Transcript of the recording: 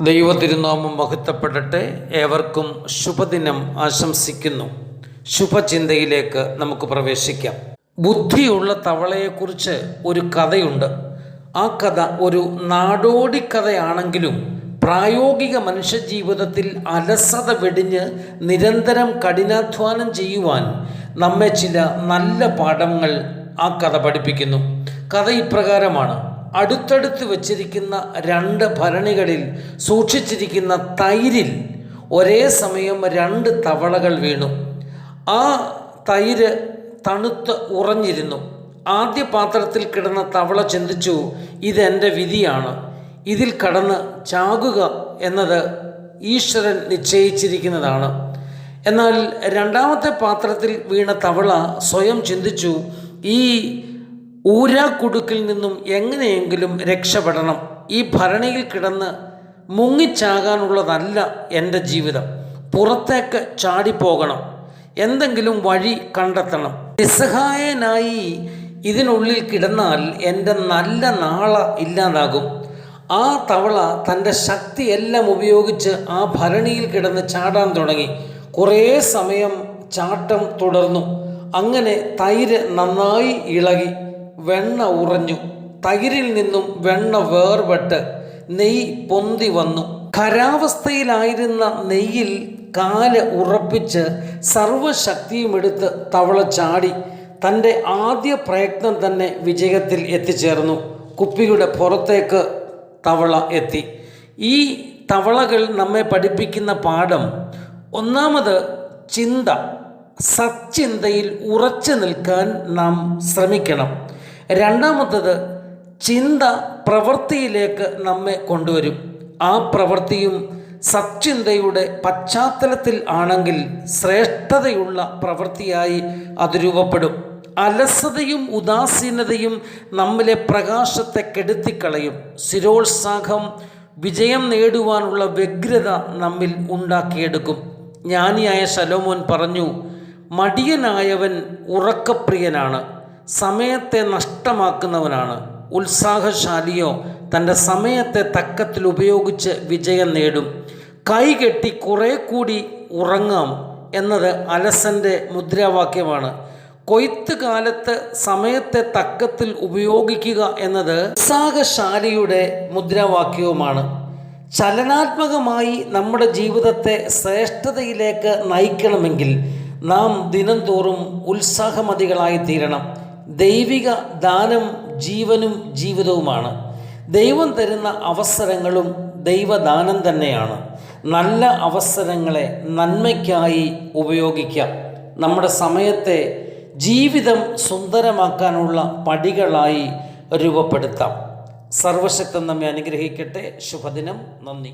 ദൈവതിരുനാമം മഹത്വപ്പെടട്ടെ. ഏവർക്കും ശുഭദിനം ആശംസിക്കുന്നു. ശുഭചിന്തയിലേക്ക് നമുക്ക് പ്രവേശിക്കാം. ബുദ്ധിയുള്ള തവളയെക്കുറിച്ച് ഒരു കഥയുണ്ട്. ആ കഥ ഒരു നാടോടിക്കഥയാണെങ്കിലും പ്രായോഗിക മനുഷ്യജീവിതത്തിൽ അലസത വെടിഞ്ഞ് നിരന്തരം കഠിനാധ്വാനം ചെയ്യുവാൻ നമ്മെ ചില നല്ല പാഠങ്ങൾ ആ കഥ പഠിപ്പിക്കുന്നു. കഥ ഇപ്രകാരമാണ്. അടുത്തടുത്ത് വച്ചിരിക്കുന്ന രണ്ട് ഭരണികളിൽ സൂക്ഷിച്ചിരിക്കുന്ന തൈരിൽ ഒരേ സമയം രണ്ട് തവളകൾ വീണു. ആ തൈര് തണുത്ത് ഉറഞ്ഞിരുന്നു. ആദ്യ പാത്രത്തിൽ കിടന്ന തവള ചിന്തിച്ചു, ഇതെൻ്റെ വിധിയാണ്, ഇതിൽ കടന്ന് ചാകുക എന്നത് ഈശ്വരൻ നിശ്ചയിച്ചിരിക്കുന്നതാണ്. എന്നാൽ രണ്ടാമത്തെ പാത്രത്തിൽ വീണ തവള സ്വയം ചിന്തിച്ചു, ഈ ഊരാക്കുടുക്കിൽ നിന്നും എങ്ങനെയെങ്കിലും രക്ഷപ്പെടണം. ഈ ഭരണിയിൽ കിടന്ന് മുങ്ങിച്ചാകാനുള്ളതല്ല എൻ്റെ ജീവിതം. പുറത്തേക്ക് ചാടിപ്പോകണം, എന്തെങ്കിലും വഴി കണ്ടെത്തണം. നിസ്സഹായനായി ഇതിനുള്ളിൽ കിടന്നാൽ എൻ്റെ നല്ല നാളെ ഇല്ലാതാകും. ആ തവള തൻ്റെ ശക്തിയെല്ലാം ഉപയോഗിച്ച് ആ ഭരണിയിൽ കിടന്ന് ചാടാൻ തുടങ്ങി. കുറേ സമയം ചാട്ടം തുടർന്നു. അങ്ങനെ തൈര് നന്നായി ഇളകി, വെണ്ണ ഉറഞ്ഞു. തൈരിൽ നിന്നും വെണ്ണ വേർപെട്ട് നെയ്യ് പൊന്തി വന്നു. ഖരാവസ്ഥയിലായിരുന്ന നെയ്യിൽ കാല് ഉറപ്പിച്ച് സർവശക്തിയുമെടുത്ത് തവള ചാടി. തൻ്റെ ആദ്യ പ്രയത്നം തന്നെ വിജയത്തിൽ എത്തിച്ചേർന്നു. കുപ്പിയുടെ പുറത്തേക്ക് തവള എത്തി. ഈ തവളകൾ നമ്മെ പഠിപ്പിക്കുന്ന പാഠം, ഒന്നാമത് ചിന്ത. സച്ചിന്തയിൽ ഉറച്ചു നിൽക്കാൻ നാം ശ്രമിക്കണം. രണ്ടാമത്തത്, ചിന്ത പ്രവൃത്തിയിലേക്ക് നമ്മെ കൊണ്ടുവരും. ആ പ്രവൃത്തിയും സച്ചിന്തയുടെ പശ്ചാത്തലത്തിൽ ആണെങ്കിൽ ശ്രേഷ്ഠതയുള്ള പ്രവൃത്തിയായി അത് രൂപപ്പെടും. അലസതയും ഉദാസീനതയും നമ്മിലെ പ്രകാശത്തെ കെടുത്തിക്കളയും. സ്ഥിരോത്സാഹം വിജയം നേടുവാനുള്ള വ്യഗ്രത നമ്മിൽ ഉണ്ടാക്കിയെടുക്കും. ജ്ഞാനിയായ ശലോമോൻ പറഞ്ഞു, മടിയനായവൻ ഉറക്കപ്രിയനാണ്, സമയത്തെ നഷ്ടമാക്കുന്നവനാണ്. ഉത്സാഹശാലിയോ തൻ്റെ സമയത്തെ തക്കത്തിൽ ഉപയോഗിച്ച് വിജയം നേടും. കൈകെട്ടി കുറേ കൂടി ഉറങ്ങാം എന്നത് അലസൻ്റെ മുദ്രാവാക്യമാണ്. കൊയ്ത്ത് കാലത്ത് സമയത്തെ തക്കത്തിൽ ഉപയോഗിക്കുക എന്നത് ഉത്സാഹശാലിയുടെ മുദ്രാവാക്യവുമാണ്. ചലനാത്മകമായി നമ്മുടെ ജീവിതത്തെ ശ്രേഷ്ഠതയിലേക്ക് നയിക്കണമെങ്കിൽ നാം ദിനംതോറും ഉത്സാഹമതികളായി തീരണം. ദൈവിക ദാനം ജീവനും ജീവിതവുമാണ്. ദൈവം തരുന്ന അവസരങ്ങളും ദൈവദാനം തന്നെയാണ്. നല്ല അവസരങ്ങളെ നന്മയ്ക്കായി ഉപയോഗിക്കാം. നമ്മുടെ സമയത്തെ ജീവിതം സുന്ദരമാക്കാനുള്ള പടികളായി രൂപപ്പെടുത്താം. സർവശക്തൻ നമ്മെ അനുഗ്രഹിക്കട്ടെ. ശുഭദിനം. നന്ദി.